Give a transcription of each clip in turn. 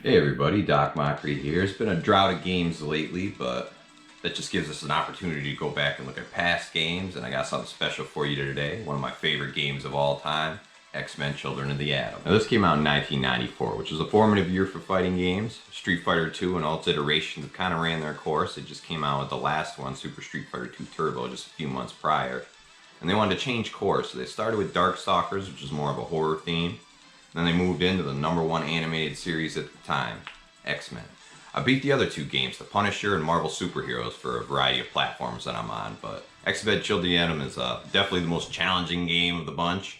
Hey everybody, Doc Mochrie here. It's been a drought of games lately, but that just gives us an opportunity to go back and look at past games, and I got something special for you today. One of my favorite games of all time, X-Men Children of the Atom. Now this came out in 1994, which was a formative year for fighting games. Street Fighter 2 and all its iterations kind of ran their course. It just came out with the last one, Super Street Fighter 2 Turbo, just a few months prior. And they wanted to change course, so they started with Darkstalkers, which was more of a horror theme. Then they moved into the #1 animated series at the time, X-Men. I beat the other two games, The Punisher and Marvel Superheroes, for a variety of platforms that I'm on, but X-Men Children of the Atom is definitely the most challenging game of the bunch.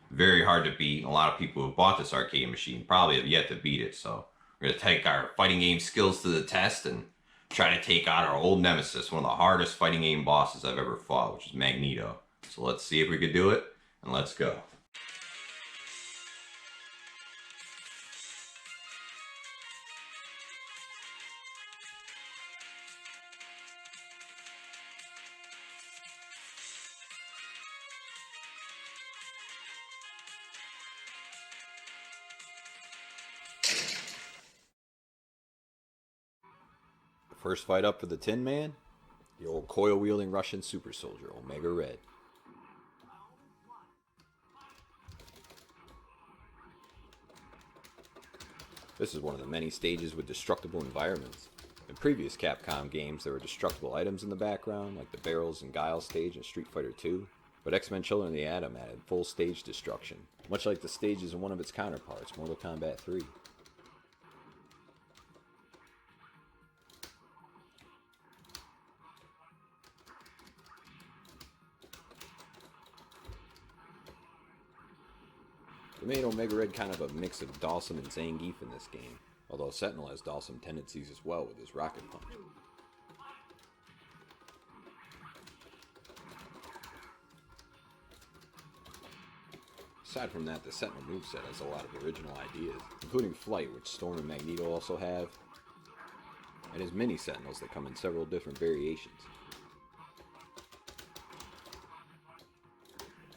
Very hard to beat. A lot of people who bought this arcade machine probably have yet to beat it, so we're going to take our fighting game skills to the test and try to take out our old nemesis, one of the hardest fighting game bosses I've ever fought, which is Magneto. So let's see if we could do it, and let's go. First fight up for the Tin Man, the old coil-wielding Russian super soldier, Omega Red. This is one of the many stages with destructible environments. In previous Capcom games, there were destructible items in the background, like the Barrels and Guile stage in Street Fighter 2, but X-Men Children of the Atom added full stage destruction, much like the stages in one of its counterparts, Mortal Kombat 3. They made Omega Red kind of a mix of Dawson and Zangief in this game, although Sentinel has Dawson tendencies as well with his rocket punch. Aside from that, the Sentinel moveset has a lot of original ideas, including Flight, which Storm and Magneto also have, and his mini Sentinels that come in several different variations.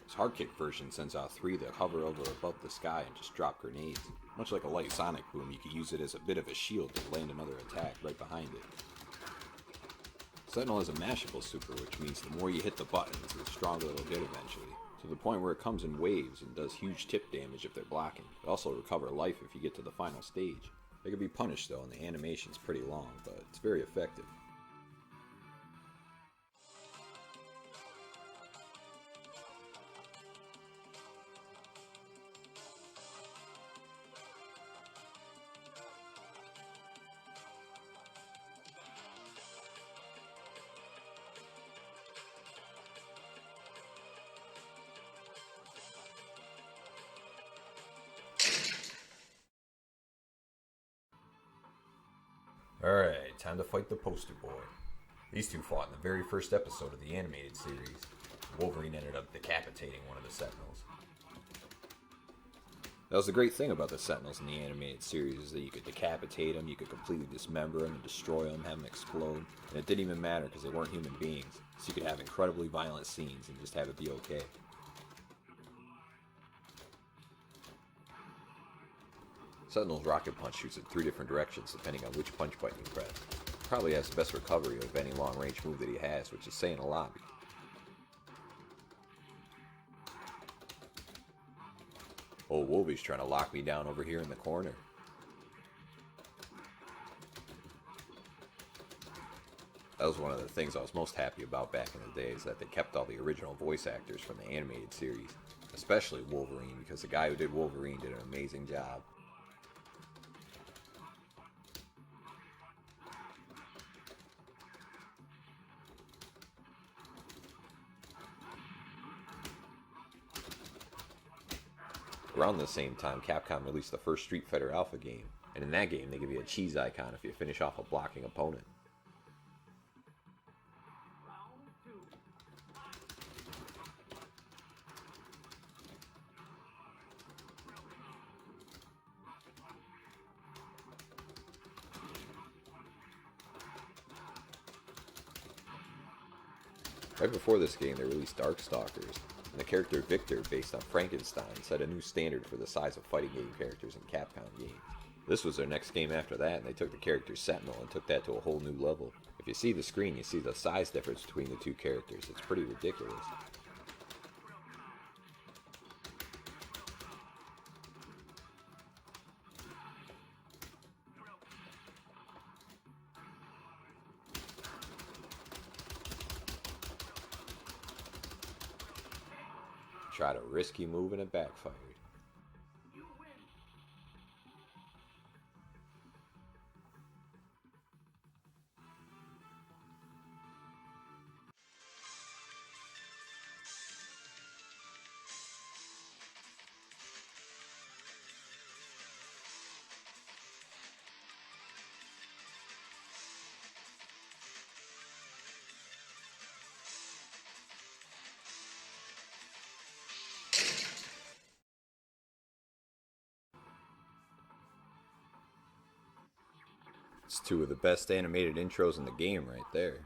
His hard kick version sends out 3 that hover over above the sky and just drop grenades. Much like a light sonic boom, you could use it as a bit of a shield to land another attack right behind it. Sentinel is a mashable super, which means the more you hit the buttons, the stronger it'll get eventually, to the point where it comes in waves and does huge tip damage if they're blocking. It also recover life if you get to the final stage. They can be punished though, and the animation's pretty long, but it's very effective. Alright, time to fight the poster boy. These two fought in the very first episode of the animated series. Wolverine ended up decapitating one of the Sentinels. That was the great thing about the Sentinels in the animated series, is that you could decapitate them, you could completely dismember them and destroy them, have them explode, and it didn't even matter because they weren't human beings, so you could have incredibly violent scenes and just have it be okay. Sentinel's rocket punch shoots in 3 different directions depending on which punch button you press. Probably has the best recovery of any long range move that he has, which is saying a lot. Old Wolvie's trying to lock me down over here in the corner. That was one of the things I was most happy about back in the day, is that they kept all the original voice actors from the animated series. Especially Wolverine, because the guy who did Wolverine did an amazing job. Around the same time, Capcom released the first Street Fighter Alpha game, and in that game they give you a cheese icon if you finish off a blocking opponent. Right before this game, they released Darkstalkers, and the character Victor, based on Frankenstein, set a new standard for the size of fighting game characters in Capcom games. This was their next game after that, and they took the character Sentinel and took that to a whole new level. If you see the screen, you see the size difference between the two characters. It's pretty ridiculous. Tried a risky move and it backfired. It's two of the best animated intros in the game right there.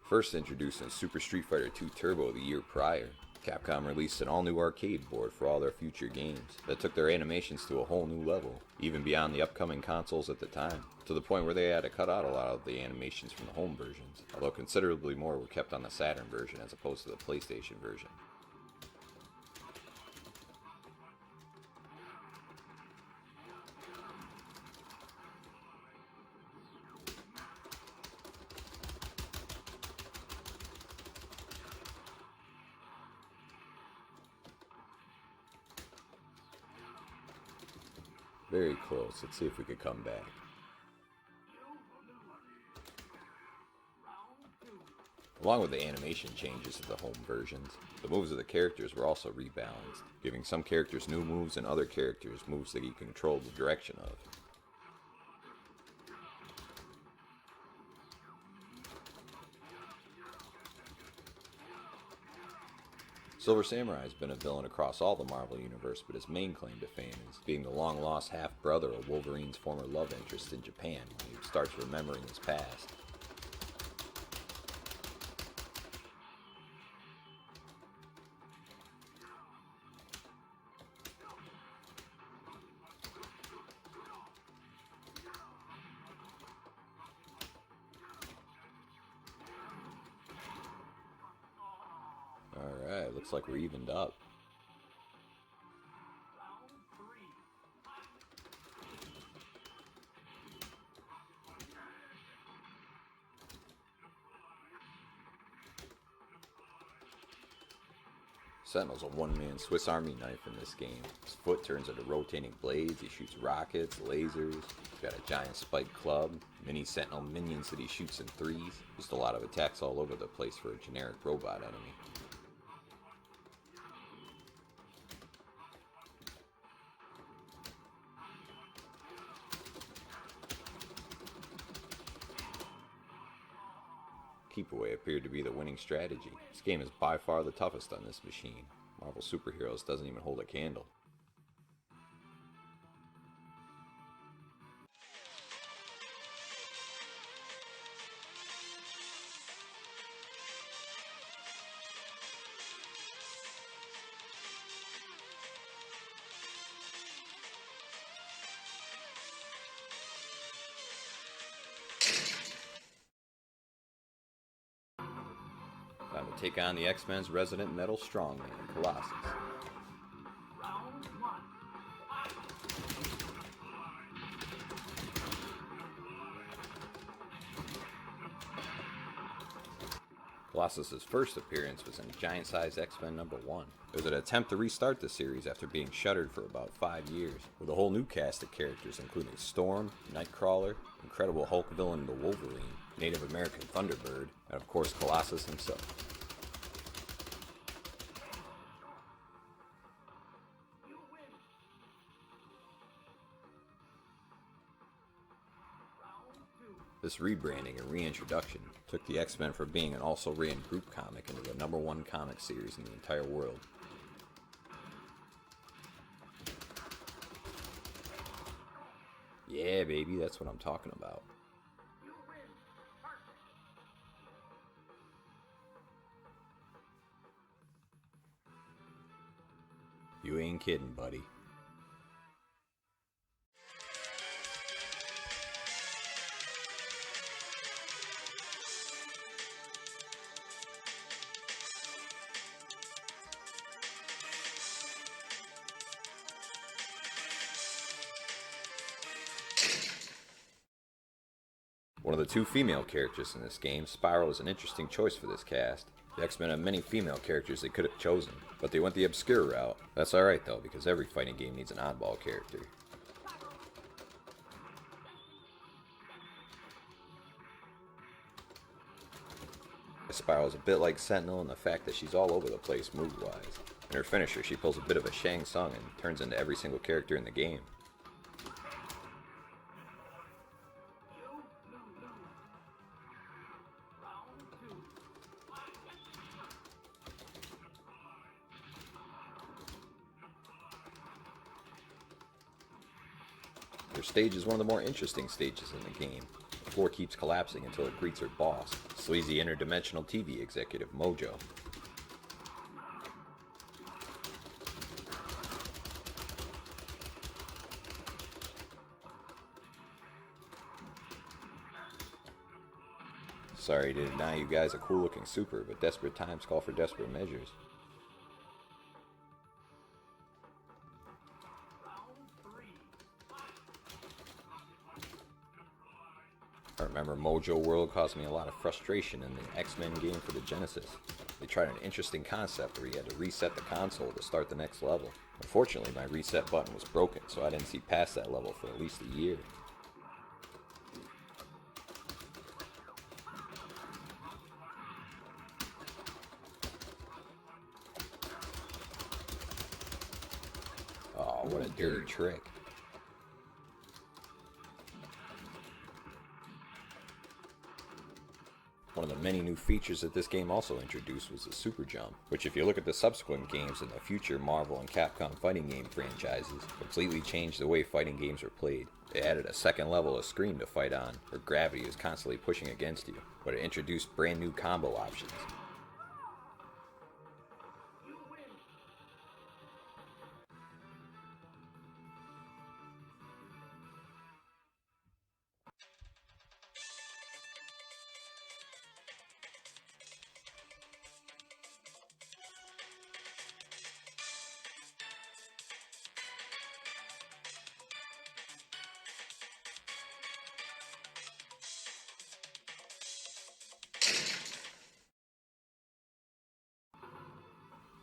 First introduced in Super Street Fighter II Turbo the year prior, Capcom released an all-new arcade board for all their future games that took their animations to a whole new level, even beyond the upcoming consoles at the time, to the point where they had to cut out a lot of the animations from the home versions, although considerably more were kept on the Saturn version as opposed to the PlayStation version. Very close. Let's see if we could come back. Along with the animation changes of the home versions, the moves of the characters were also rebalanced, giving some characters new moves and other characters moves that you control the direction of. Silver Samurai has been a villain across all the Marvel Universe, but his main claim to fame is being the long-lost half-brother of Wolverine's former love interest in Japan when he starts remembering his past. Alright, looks like we're evened up. Sentinel's a one-man Swiss Army knife in this game. His foot turns into rotating blades, he shoots rockets, lasers, he's got a giant spiked club, mini Sentinel minions that he shoots in threes, just a lot of attacks all over the place for a generic robot enemy. Keep away appeared to be the winning strategy. This game is by far the toughest on this machine. Marvel Superheroes doesn't even hold a candle. Time to take on the X-Men's resident metal strongman, Colossus. Colossus' first appearance was in Giant-Size X-Men #1. It was an attempt to restart the series after being shuttered for about 5 years, with a whole new cast of characters including Storm, Nightcrawler, Incredible Hulk villain the Wolverine, Native American Thunderbird, and of course Colossus himself. This rebranding and reintroduction took the X-Men from being an also-ran group comic into the #1 comic series in the entire world. Yeah, baby, that's what I'm talking about. You ain't kidding, buddy. One of the two female characters in this game, Spiral, is an interesting choice for this cast. The X-Men have many female characters they could have chosen, but they went the obscure route. That's alright though, because every fighting game needs an oddball character. Spiral is a bit like Sentinel in the fact that she's all over the place move-wise. In her finisher, she pulls a bit of a Shang Tsung and turns into every single character in the game. Her stage is one of the more interesting stages in the game. The floor keeps collapsing until it greets her boss, sleazy interdimensional TV executive Mojo. Sorry to deny you guys a cool looking super, but desperate times call for desperate measures. I remember Mojo World caused me a lot of frustration in the X-Men game for the Genesis. They tried an interesting concept where you had to reset the console to start the next level. Unfortunately, my reset button was broken, so I didn't see past that level for at least a year. Oh, what a dirty trick. One of the many new features that this game also introduced was the Super Jump, which if you look at the subsequent games in the future Marvel and Capcom fighting game franchises, completely changed the way fighting games were played. It added a second level of screen to fight on, where gravity is constantly pushing against you, but it introduced brand new combo options.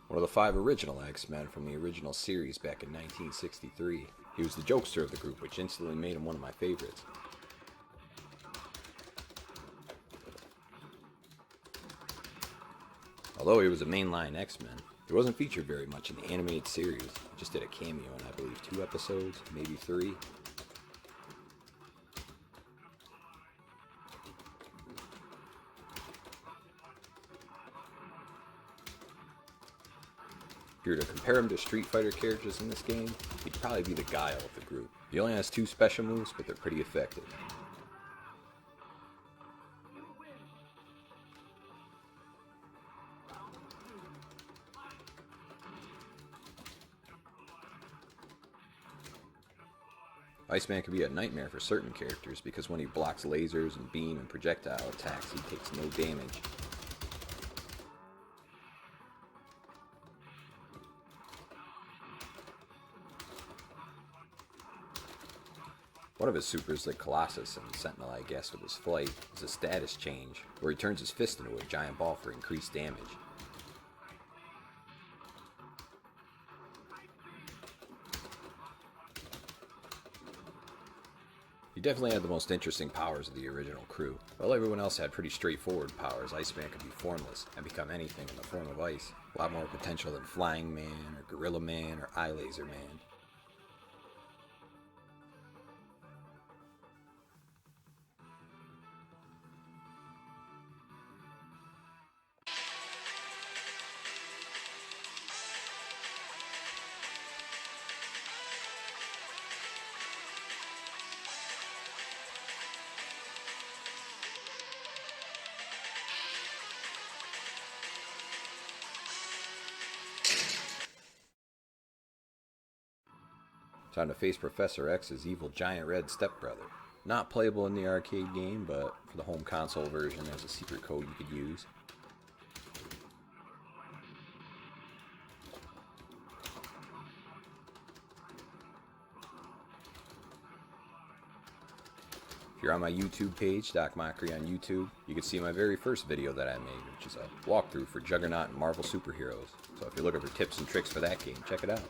One of the 5 original X-Men from the original series back in 1963. He was the jokester of the group, which instantly made him one of my favorites. Although he was a mainline X-Men, he wasn't featured very much in the animated series. He just did a cameo in, I believe, 2 episodes, maybe 3. If you were to compare him to Street Fighter characters in this game, he'd probably be the Guile of the group. He only has 2 special moves, but they're pretty effective. Iceman can be a nightmare for certain characters because when he blocks lasers and beam and projectile attacks, he takes no damage. One of his supers, like Colossus and Sentinel I guess with his flight, is a status change, where he turns his fist into a giant ball for increased damage. He definitely had the most interesting powers of the original crew. While everyone else had pretty straightforward powers, Iceman could be formless and become anything in the form of ice. A lot more potential than Flying Man, or Gorilla Man, or Eye Laser Man. Time to face Professor X's evil giant red stepbrother. Not playable in the arcade game, but for the home console version there's a secret code you could use. If you're on my YouTube page, Doc Mochrie on YouTube, you can see my very first video that I made, which is a walkthrough for Juggernaut and Marvel superheroes. So if you're looking for tips and tricks for that game, check it out.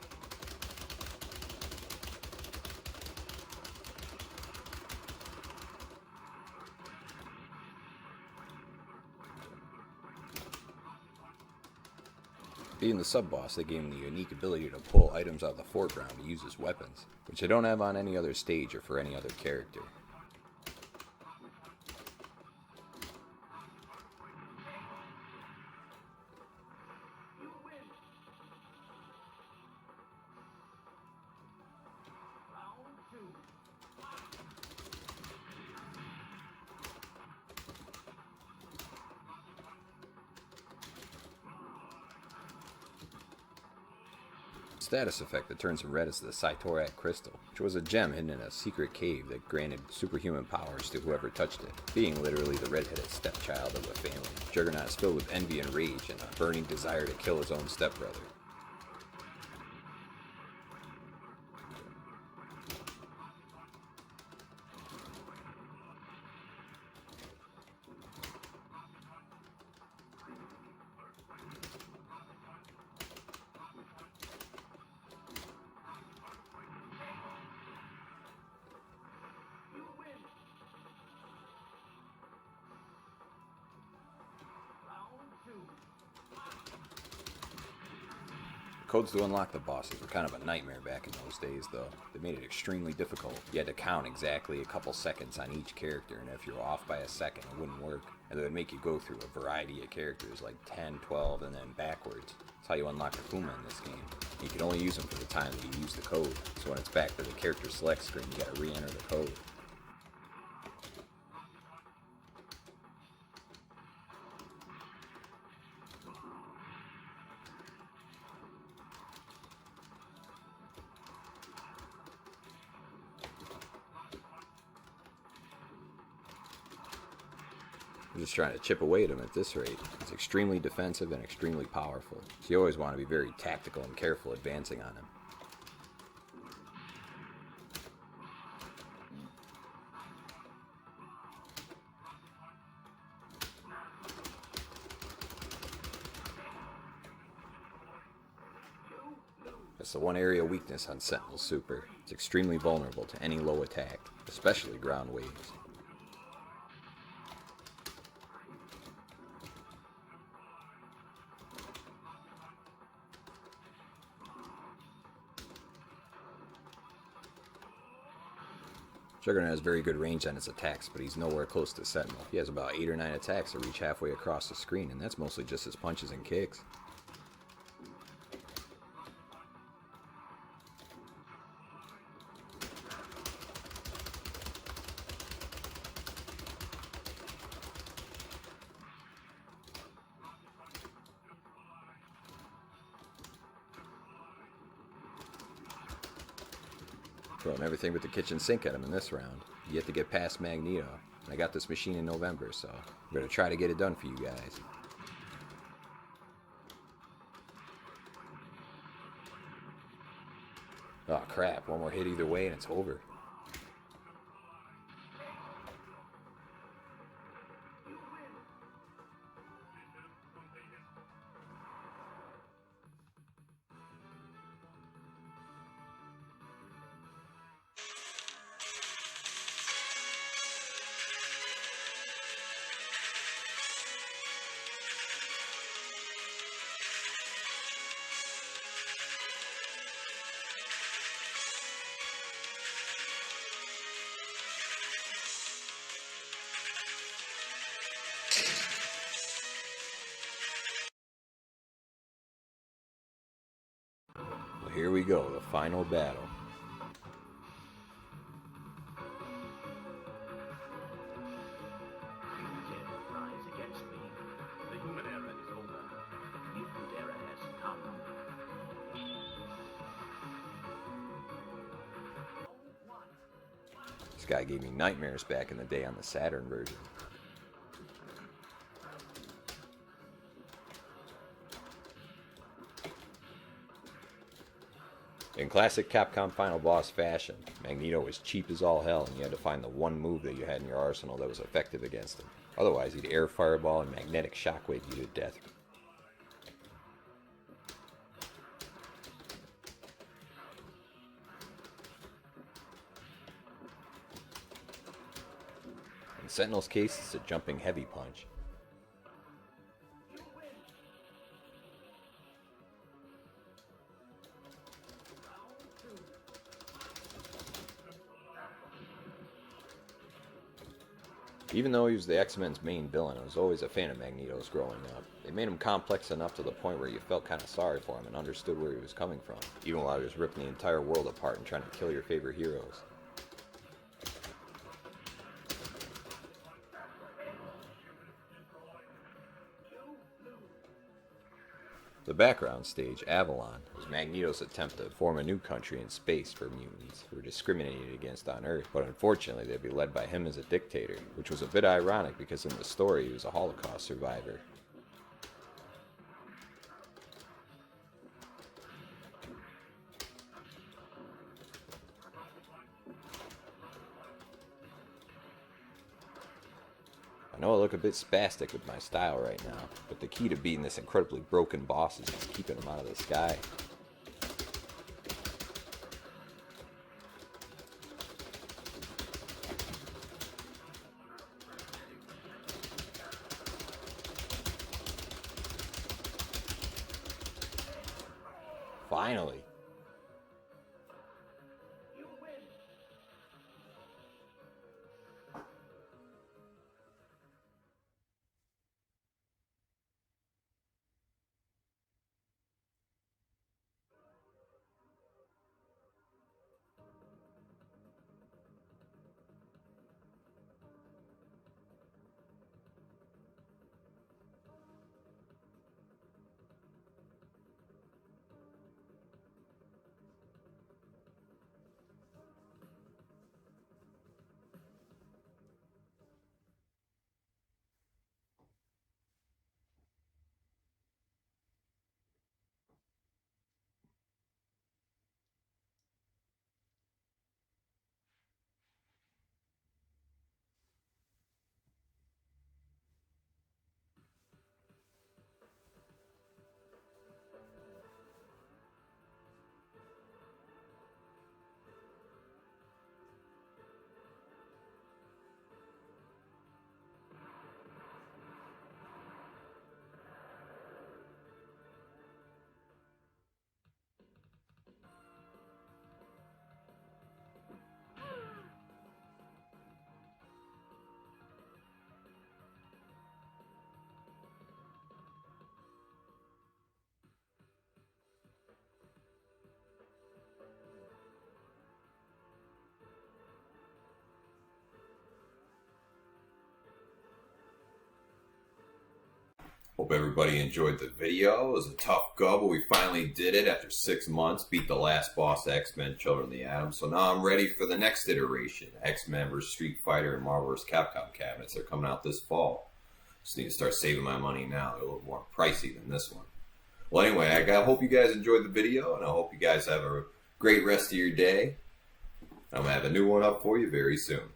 Being the sub-boss, they gave him the unique ability to pull items out of the foreground to use as weapons, which they don't have on any other stage or for any other character. Status effect that turns him red is the Cytorak crystal, which was a gem hidden in a secret cave that granted superhuman powers to whoever touched it. Being literally the red-headed stepchild of the family, Juggernaut is filled with envy and rage and a burning desire to kill his own stepbrother. Codes to unlock the bosses were kind of a nightmare back in those days, though. They made it extremely difficult. You had to count exactly a couple seconds on each character, and if you were off by a second, it wouldn't work. And they would make you go through a variety of characters, like 10, 12, and then backwards. That's how you unlock the Puma in this game. You can only use them for the time that you use the code, so when it's back to the character select screen, you gotta re-enter the code. I'm just trying to chip away at him at this rate. He's extremely defensive and extremely powerful, so you always want to be very tactical and careful advancing on him. That's the one area of weakness on Sentinel Super. It's extremely vulnerable to any low attack, especially ground waves. Juggernaut has very good range on his attacks, but he's nowhere close to Sentinel. He has about 8 or 9 attacks that reach halfway across the screen, and that's mostly just his punches and kicks. Throwing everything but the kitchen sink at him in this round. You have to get past Magneto. And I got this machine in November, so I'm going to try to get it done for you guys. Oh crap, one more hit either way and it's over. Well, here we go, the final battle. This guy gave me nightmares back in the day on the Saturn version. In classic Capcom Final Boss fashion, Magneto was cheap as all hell, and you had to find the one move that you had in your arsenal that was effective against him. Otherwise, he'd air fireball and magnetic shockwave you to death. In Sentinel's case, it's a jumping heavy punch. Even though he was the X-Men's main villain, I was always a fan of Magneto's growing up. They made him complex enough to the point where you felt kind of sorry for him and understood where he was coming from, even while he was ripping the entire world apart and trying to kill your favorite heroes. The background stage, Avalon, was Magneto's attempt to form a new country in space for mutants who were discriminated against on Earth, but unfortunately they'd be led by him as a dictator, which was a bit ironic because in the story he was a Holocaust survivor. I know I look a bit spastic with my style right now, but the key to beating this incredibly broken boss is just keeping him out of the sky. Finally! Hope everybody enjoyed the video. It was a tough go, but we finally did it after 6 months. Beat the last boss, X-Men, Children of the Atom. So now I'm ready for the next iteration. X-Men vs. Street Fighter and Marvel vs. Capcom cabinets. They're coming out this fall. Just need to start saving my money now. They're a little more pricey than this one. Well, anyway, I hope you guys enjoyed the video, and I hope you guys have a great rest of your day. I'm going to have a new one up for you very soon.